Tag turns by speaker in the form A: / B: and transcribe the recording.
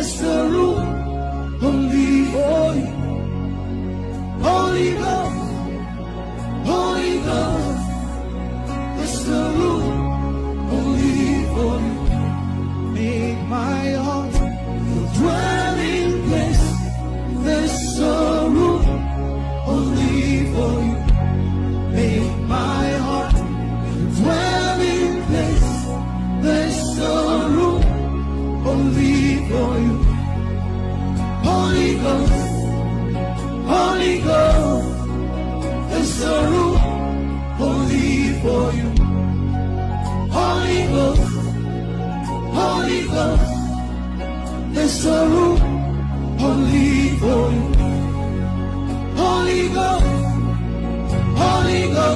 A: there's a room only for you. Holy Ghost, Holy Ghost, there's a room only for you. Make my heart your dwelling place. There's a room only for you. Make my heart your dwelling place. There's a room only for you. Holy Ghost, Holy Ghost, there's a room only for you. Holy Ghost, Holy Ghost, there's a room only for you. Holy Ghost.